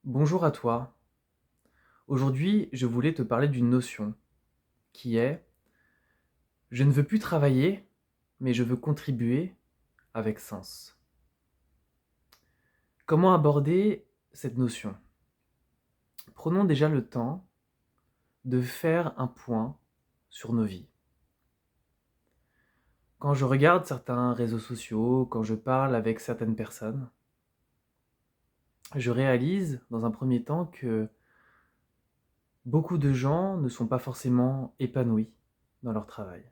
Bonjour à toi. Aujourd'hui, je voulais te parler d'une notion qui est: je ne veux plus travailler, mais je veux contribuer avec sens. Comment aborder cette notion? Prenons déjà le temps de faire un point sur nos vies. Quand je regarde certains réseaux sociaux, quand je parle avec certaines personnes, je réalise dans un premier temps que beaucoup de gens ne sont pas forcément épanouis dans leur travail.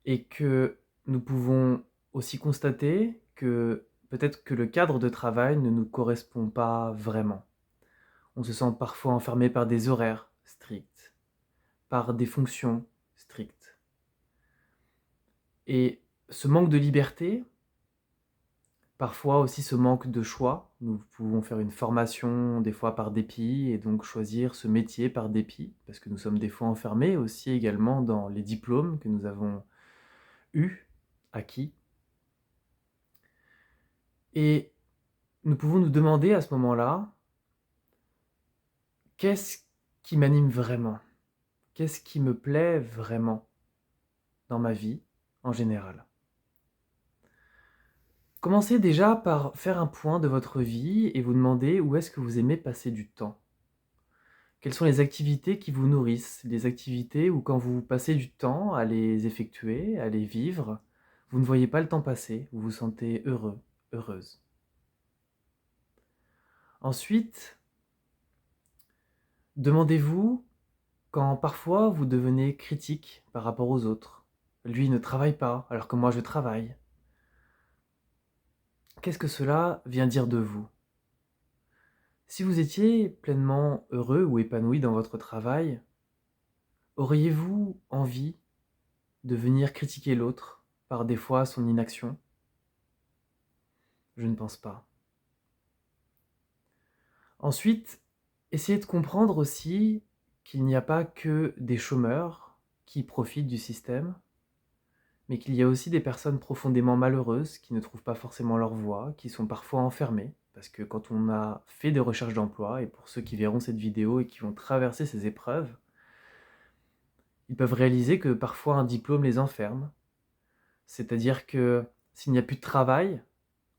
Et que nous pouvons aussi constater que peut-être que le cadre de travail ne nous correspond pas vraiment. On se sent parfois enfermé par des horaires stricts, par des fonctions strictes. Et ce manque de liberté, parfois aussi ce manque de choix, nous pouvons faire une formation des fois par dépit et donc choisir ce métier par dépit, parce que nous sommes des fois enfermés aussi également dans les diplômes que nous avons eus, acquis. Et nous pouvons nous demander à ce moment-là: qu'est-ce qui m'anime vraiment? Qu'est-ce qui me plaît vraiment dans ma vie en général? Commencez déjà par faire un point de votre vie et vous demander où est-ce que vous aimez passer du temps. Quelles sont les activités qui vous nourrissent? Les activités où quand vous passez du temps à les effectuer, à les vivre, vous ne voyez pas le temps passer, vous vous sentez heureux, heureuse. Ensuite, demandez-vous: quand parfois vous devenez critique par rapport aux autres, lui ne travaille pas alors que moi je travaille, qu'est-ce que cela vient dire de vous? Si vous étiez pleinement heureux ou épanoui dans votre travail, auriez-vous envie de venir critiquer l'autre par des fois son inaction? Je ne pense pas. Ensuite, essayez de comprendre aussi qu'il n'y a pas que des chômeurs qui profitent du système, mais qu'il y a aussi des personnes profondément malheureuses qui ne trouvent pas forcément leur voie, qui sont parfois enfermées. Parce que quand on a fait des recherches d'emploi, et pour ceux qui verront cette vidéo et qui vont traverser ces épreuves, ils peuvent réaliser que parfois un diplôme les enferme. C'est-à-dire que s'il n'y a plus de travail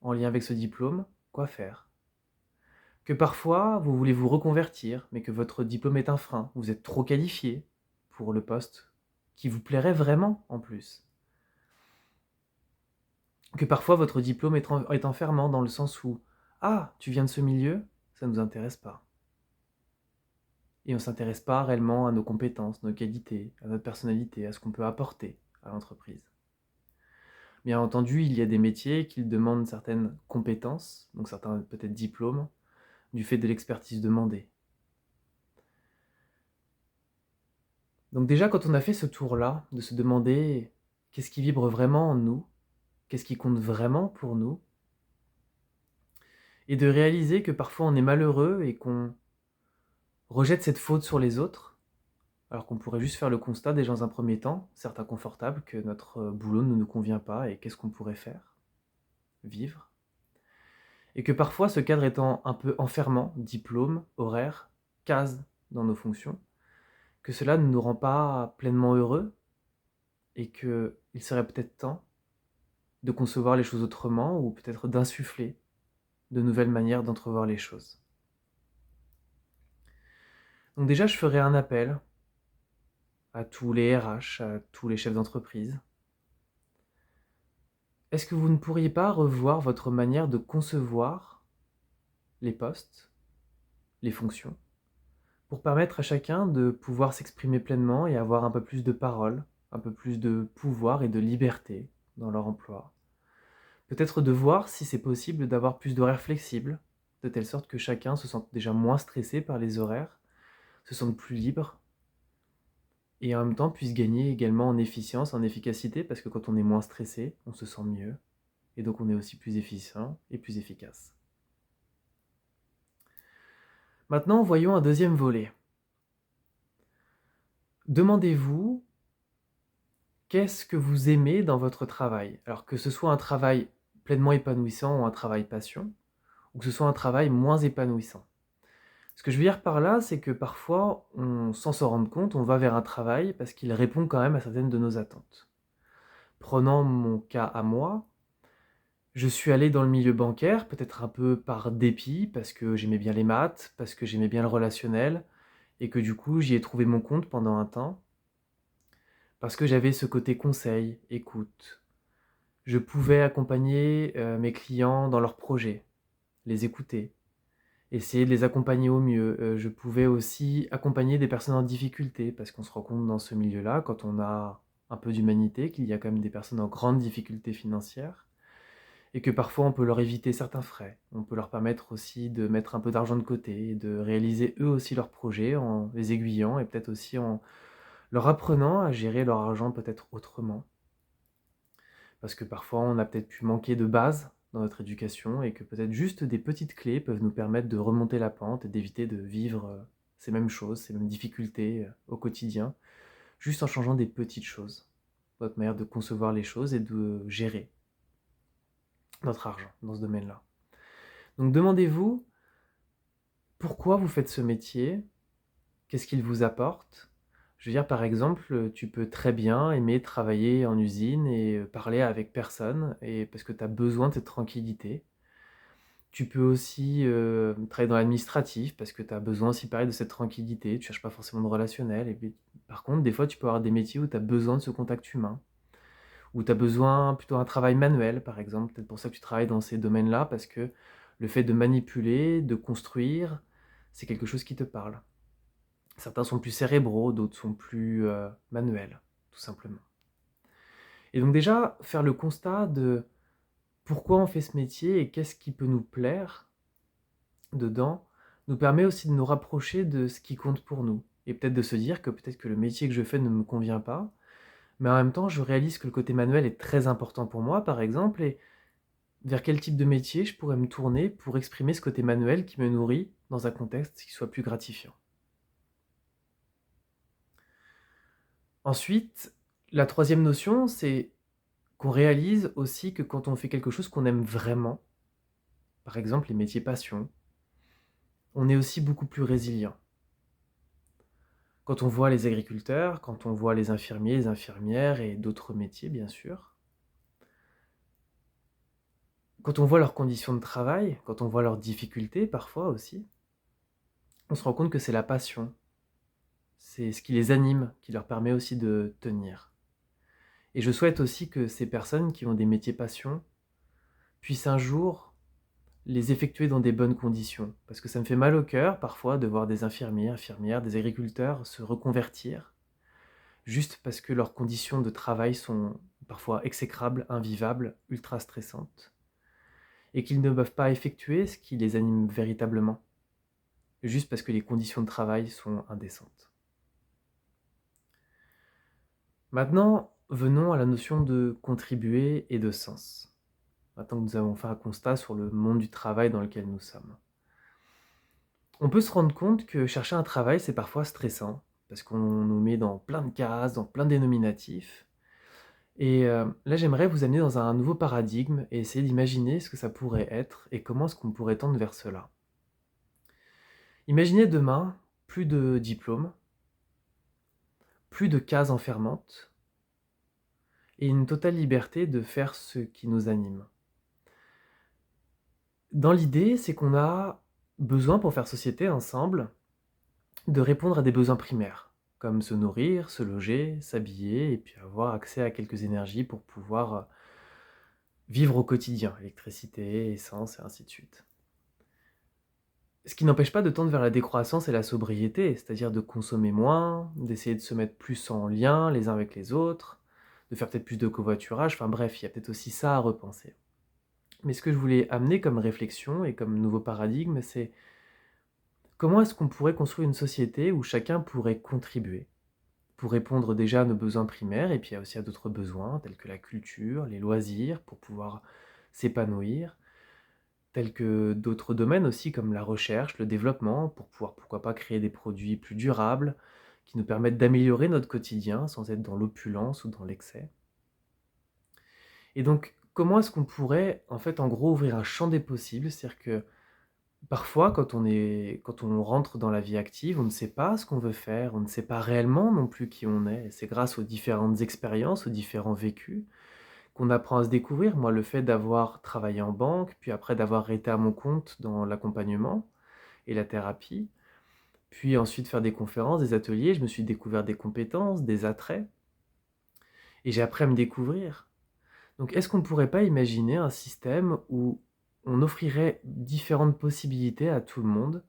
en lien avec ce diplôme, quoi faire? Que parfois vous voulez vous reconvertir, mais que votre diplôme est un frein, vous êtes trop qualifié pour le poste qui vous plairait vraiment en plus. Que parfois votre diplôme est enfermant dans le sens où: «Ah, tu viens de ce milieu? Ça ne nous intéresse pas». Et on ne s'intéresse pas réellement à nos compétences, nos qualités, à notre personnalité, à ce qu'on peut apporter à l'entreprise. Bien entendu, il y a des métiers qui demandent certaines compétences, donc certains peut-être diplômes, du fait de l'expertise demandée. Donc déjà, quand on a fait ce tour-là, de se demander qu'est-ce qui vibre vraiment en nous, qu'est-ce qui compte vraiment pour nous, et de réaliser que parfois on est malheureux et qu'on rejette cette faute sur les autres, alors qu'on pourrait juste faire le constat déjà dans un premier temps, certes inconfortable, que notre boulot ne nous convient pas et qu'est-ce qu'on pourrait faire? Vivre. Et que parfois ce cadre étant un peu enfermant, diplôme, horaire, case dans nos fonctions, que cela ne nous rend pas pleinement heureux et qu'il serait peut-être temps de concevoir les choses autrement ou peut-être d'insuffler de nouvelles manières d'entrevoir les choses. Donc déjà, je ferai un appel à tous les RH, à tous les chefs d'entreprise. Est-ce que vous ne pourriez pas revoir votre manière de concevoir les postes, les fonctions, pour permettre à chacun de pouvoir s'exprimer pleinement et avoir un peu plus de parole, un peu plus de pouvoir et de liberté dans leur emploi? Peut-être de voir si c'est possible d'avoir plus d'horaires flexibles, de telle sorte que chacun se sente déjà moins stressé par les horaires, se sente plus libre et en même temps puisse gagner également en efficience, en efficacité, parce que quand on est moins stressé, on se sent mieux et donc on est aussi plus efficient et plus efficace. Maintenant, voyons un deuxième volet. Demandez-vous qu'est-ce que vous aimez dans votre travail? Alors que ce soit un travail pleinement épanouissant ou un travail passion, ou que ce soit un travail moins épanouissant. Ce que je veux dire par là, c'est que parfois, sans s'en rendre compte, on va vers un travail parce qu'il répond quand même à certaines de nos attentes. Prenant mon cas à moi, je suis allé dans le milieu bancaire, peut-être un peu par dépit, parce que j'aimais bien les maths, parce que j'aimais bien le relationnel, et que du coup, j'y ai trouvé mon compte pendant un temps, parce que j'avais ce côté conseil, écoute. Je pouvais accompagner mes clients dans leurs projets, les écouter, essayer de les accompagner au mieux. Je pouvais aussi accompagner des personnes en difficulté, parce qu'on se rend compte dans ce milieu-là, quand on a un peu d'humanité, qu'il y a quand même des personnes en grande difficulté financière, et que parfois on peut leur éviter certains frais. On peut leur permettre aussi de mettre un peu d'argent de côté, et de réaliser eux aussi leurs projets en les aiguillant, et peut-être aussi en leur apprenant à gérer leur argent peut-être autrement. Parce que parfois on a peut-être pu manquer de base dans notre éducation et que peut-être juste des petites clés peuvent nous permettre de remonter la pente et d'éviter de vivre ces mêmes choses, ces mêmes difficultés au quotidien, juste en changeant des petites choses, notre manière de concevoir les choses et de gérer notre argent dans ce domaine-là. Donc demandez-vous pourquoi vous faites ce métier, qu'est-ce qu'il vous apporte. Je veux dire, par exemple, tu peux très bien aimer travailler en usine et parler avec personne, et parce que tu as besoin de cette tranquillité. Tu peux aussi travailler dans l'administratif parce que tu as besoin aussi pareil de cette tranquillité, tu cherches pas forcément de relationnel. Et puis, par contre, des fois, tu peux avoir des métiers où tu as besoin de ce contact humain, où tu as besoin plutôt d'un travail manuel, par exemple. Peut-être pour ça que tu travailles dans ces domaines-là, parce que le fait de manipuler, de construire, c'est quelque chose qui te parle. Certains sont plus cérébraux, d'autres sont plus manuels, tout simplement. Et donc déjà, faire le constat de pourquoi on fait ce métier et qu'est-ce qui peut nous plaire dedans, nous permet aussi de nous rapprocher de ce qui compte pour nous. Et peut-être de se dire que peut-être que le métier que je fais ne me convient pas, mais en même temps, je réalise que le côté manuel est très important pour moi, par exemple, et vers quel type de métier je pourrais me tourner pour exprimer ce côté manuel qui me nourrit dans un contexte qui soit plus gratifiant. Ensuite, la troisième notion, c'est qu'on réalise aussi que quand on fait quelque chose qu'on aime vraiment, par exemple les métiers passion, on est aussi beaucoup plus résilient. Quand on voit les agriculteurs, quand on voit les infirmiers, les infirmières et d'autres métiers bien sûr, quand on voit leurs conditions de travail, quand on voit leurs difficultés parfois aussi, on se rend compte que c'est la passion, c'est ce qui les anime, qui leur permet aussi de tenir. Et je souhaite aussi que ces personnes qui ont des métiers passion puissent un jour les effectuer dans des bonnes conditions. Parce que ça me fait mal au cœur parfois de voir des infirmiers, infirmières, des agriculteurs se reconvertir juste parce que leurs conditions de travail sont parfois exécrables, invivables, ultra stressantes, et qu'ils ne peuvent pas effectuer ce qui les anime véritablement, juste parce que les conditions de travail sont indécentes. Maintenant, venons à la notion de contribuer et de sens. Maintenant que nous avons fait un constat sur le monde du travail dans lequel nous sommes. On peut se rendre compte que chercher un travail, c'est parfois stressant, parce qu'on nous met dans plein de cases, dans plein de dénominatifs. Et là, j'aimerais vous amener dans un nouveau paradigme et essayer d'imaginer ce que ça pourrait être et comment est-ce qu'on pourrait tendre vers cela. Imaginez demain plus de diplômes, plus de cases enfermantes et une totale liberté de faire ce qui nous anime. Dans l'idée, c'est qu'on a besoin pour faire société ensemble de répondre à des besoins primaires, comme se nourrir, se loger, s'habiller et puis avoir accès à quelques énergies pour pouvoir vivre au quotidien, électricité, essence et ainsi de suite. Ce qui n'empêche pas de tendre vers la décroissance et la sobriété, c'est-à-dire de consommer moins, d'essayer de se mettre plus en lien les uns avec les autres, de faire peut-être plus de covoiturage, enfin bref, il y a peut-être aussi ça à repenser. Mais ce que je voulais amener comme réflexion et comme nouveau paradigme, c'est comment est-ce qu'on pourrait construire une société où chacun pourrait contribuer pour répondre déjà à nos besoins primaires, et puis il y a aussi à d'autres besoins, tels que la culture, les loisirs, pour pouvoir s'épanouir, tels que d'autres domaines aussi, comme la recherche, le développement, pour pouvoir, pourquoi pas, créer des produits plus durables, qui nous permettent d'améliorer notre quotidien sans être dans l'opulence ou dans l'excès. Et donc, comment est-ce qu'on pourrait, en fait, en gros, ouvrir un champ des possibles, c'est-à-dire que Parfois, quand on rentre dans la vie active, on ne sait pas ce qu'on veut faire, on ne sait pas réellement non plus qui on est. Et c'est grâce aux différentes expériences, aux différents vécus, qu'on apprend à se découvrir. Moi, le fait d'avoir travaillé en banque, puis après d'avoir été à mon compte dans l'accompagnement et la thérapie, puis ensuite faire des conférences, des ateliers, je me suis découvert des compétences, des attraits, et j'ai appris à me découvrir. Donc, est-ce qu'on ne pourrait pas imaginer un système où on offrirait différentes possibilités à tout le monde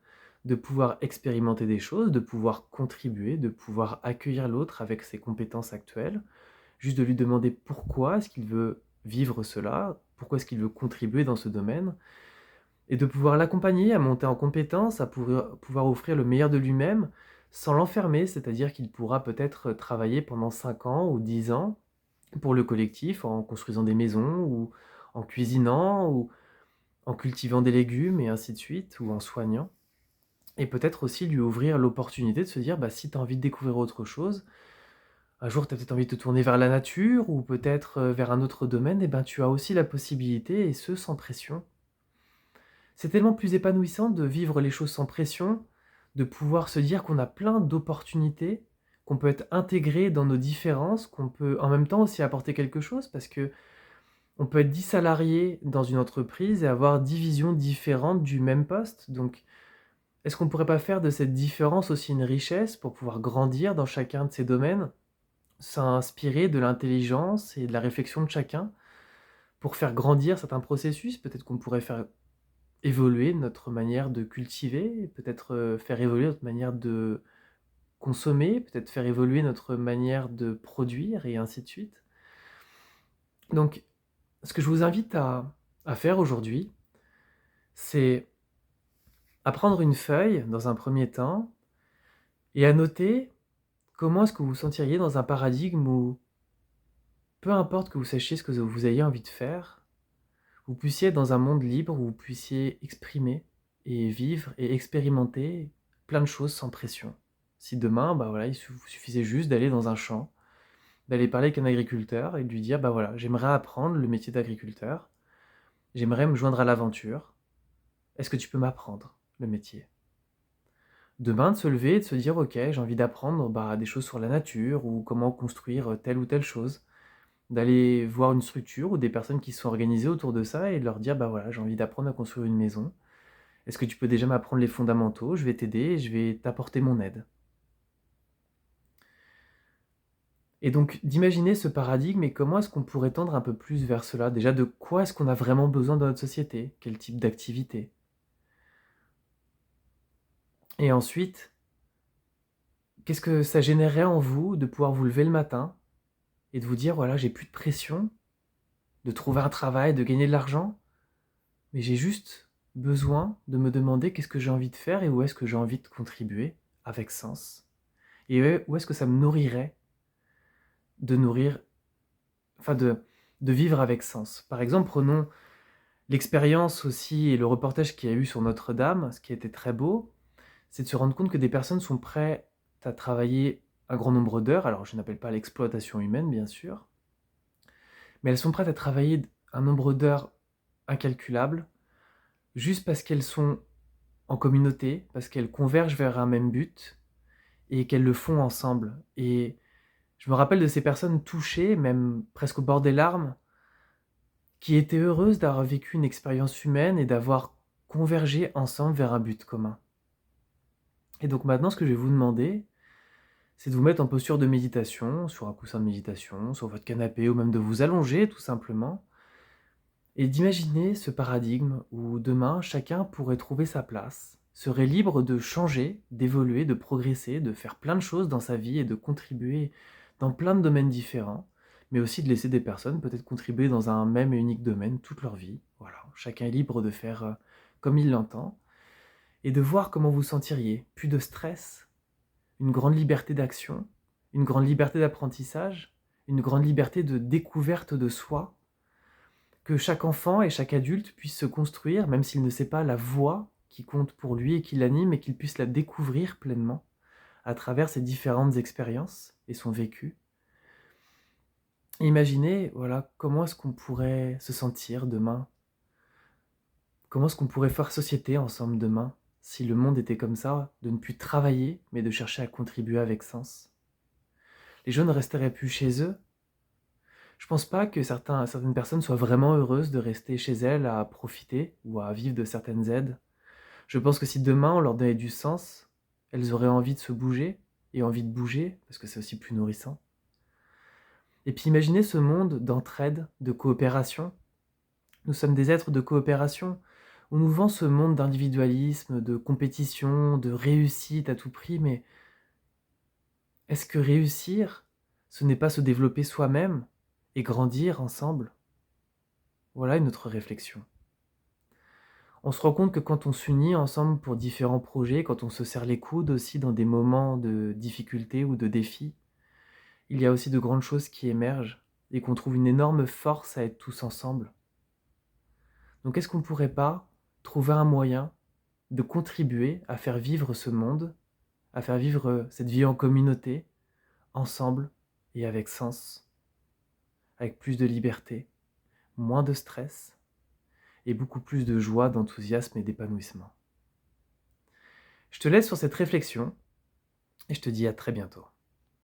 de pouvoir expérimenter des choses, de pouvoir contribuer, de pouvoir accueillir l'autre avec ses compétences actuelles, juste de lui demander pourquoi est-ce qu'il veut vivre cela, pourquoi est-ce qu'il veut contribuer dans ce domaine, et de pouvoir l'accompagner à monter en compétences, à pouvoir offrir le meilleur de lui-même sans l'enfermer, c'est-à-dire qu'il pourra peut-être travailler pendant 5 ans ou 10 ans pour le collectif, en construisant des maisons, ou en cuisinant, ou en cultivant des légumes, et ainsi de suite, ou en soignant. Et peut-être aussi lui ouvrir l'opportunité de se dire, bah, si tu as envie de découvrir autre chose, un jour tu as peut-être envie de te tourner vers la nature, ou peut-être vers un autre domaine, et ben tu as aussi la possibilité, et ce, sans pression. C'est tellement plus épanouissant de vivre les choses sans pression, de pouvoir se dire qu'on a plein d'opportunités, qu'on peut être intégré dans nos différences, qu'on peut en même temps aussi apporter quelque chose, parce que on peut être 10 salariés dans une entreprise et avoir 10 visions différentes du même poste. Donc, est-ce qu'on ne pourrait pas faire de cette différence aussi une richesse pour pouvoir grandir dans chacun de ces domaines, s'inspirer de l'intelligence et de la réflexion de chacun pour faire grandir certains processus? Peut-être qu'on pourrait faire évoluer notre manière de cultiver, peut-être faire évoluer notre manière de consommer, peut-être faire évoluer notre manière de produire, et ainsi de suite. Donc, ce que je vous invite à faire aujourd'hui, c'est à prendre une feuille dans un premier temps et à noter comment est-ce que vous vous sentiriez dans un paradigme où, peu importe que vous sachiez ce que vous ayez envie de faire, vous puissiez être dans un monde libre où vous puissiez exprimer et vivre et expérimenter plein de choses sans pression. Si demain, bah voilà, vous suffisait juste d'aller dans un champ, d'aller parler avec un agriculteur et de lui dire, bah voilà, j'aimerais apprendre le métier d'agriculteur, j'aimerais me joindre à l'aventure, est-ce que tu peux m'apprendre le métier? Demain, de se lever et de se dire, ok, j'ai envie d'apprendre bah, des choses sur la nature ou comment construire telle ou telle chose, d'aller voir une structure ou des personnes qui se sont organisées autour de ça et de leur dire, bah voilà, j'ai envie d'apprendre à construire une maison. Est-ce que tu peux déjà m'apprendre les fondamentaux? Je vais t'aider et je vais t'apporter mon aide. Et donc d'imaginer ce paradigme et comment est-ce qu'on pourrait tendre un peu plus vers cela. Déjà, de quoi est-ce qu'on a vraiment besoin dans notre société? Quel type d'activité? Et ensuite, qu'est-ce que ça générerait en vous de pouvoir vous lever le matin et de vous dire, voilà, j'ai plus de pression de trouver un travail, de gagner de l'argent, mais j'ai juste besoin de me demander qu'est-ce que j'ai envie de faire et où est-ce que j'ai envie de contribuer avec sens. Et où est-ce que ça me nourrirait de nourrir, enfin de vivre avec sens. Par exemple, prenons l'expérience aussi et le reportage qu'il y a eu sur Notre-Dame. Ce qui était très beau, c'est de se rendre compte que des personnes sont prêtes à travailler un grand nombre d'heures. Alors je n'appelle pas l'exploitation humaine, bien sûr, mais elles sont prêtes à travailler un nombre d'heures incalculable, juste parce qu'elles sont en communauté, parce qu'elles convergent vers un même but, et qu'elles le font ensemble. Et je me rappelle de ces personnes touchées, même presque au bord des larmes, qui étaient heureuses d'avoir vécu une expérience humaine et d'avoir convergé ensemble vers un but commun. Et donc maintenant, ce que je vais vous demander, c'est de vous mettre en posture de méditation, sur un coussin de méditation, sur votre canapé, ou même de vous allonger tout simplement, et d'imaginer ce paradigme où demain, chacun pourrait trouver sa place, serait libre de changer, d'évoluer, de progresser, de faire plein de choses dans sa vie et de contribuer dans plein de domaines différents, mais aussi de laisser des personnes peut-être contribuer dans un même et unique domaine toute leur vie. Voilà, chacun est libre de faire comme il l'entend, et de voir comment vous sentiriez. Plus de stress, une grande liberté d'action, une grande liberté d'apprentissage, une grande liberté de découverte de soi, que chaque enfant et chaque adulte puisse se construire, même s'il ne sait pas la voie qui compte pour lui et qui l'anime, et qu'il puisse la découvrir pleinement à travers ses différentes expériences et son vécu. Imaginez, voilà, comment est-ce qu'on pourrait se sentir demain, Comment est-ce qu'on pourrait faire société ensemble demain, si le monde était comme ça, de ne plus travailler, mais de chercher à contribuer avec sens? Les gens ne resteraient plus chez eux. Je pense pas que certaines personnes soient vraiment heureuses de rester chez elles à profiter ou à vivre de certaines aides. Je pense que si demain on leur donnait du sens, elles auraient envie de se bouger, et envie de bouger, parce que c'est aussi plus nourrissant. Et puis imaginez ce monde d'entraide, de coopération. Nous sommes des êtres de coopération. On nous vend ce monde d'individualisme, de compétition, de réussite à tout prix, mais est-ce que réussir, ce n'est pas se développer soi-même et grandir ensemble? Voilà une autre réflexion. On se rend compte que quand on s'unit ensemble pour différents projets, quand on se serre les coudes aussi dans des moments de difficulté ou de défi, il y a aussi de grandes choses qui émergent et qu'on trouve une énorme force à être tous ensemble. Donc est-ce qu'on ne pourrait pas trouver un moyen de contribuer à faire vivre ce monde, à faire vivre cette vie en communauté, ensemble et avec sens, avec plus de liberté, moins de stress et beaucoup plus de joie, d'enthousiasme et d'épanouissement. Je te laisse sur cette réflexion et je te dis à très bientôt.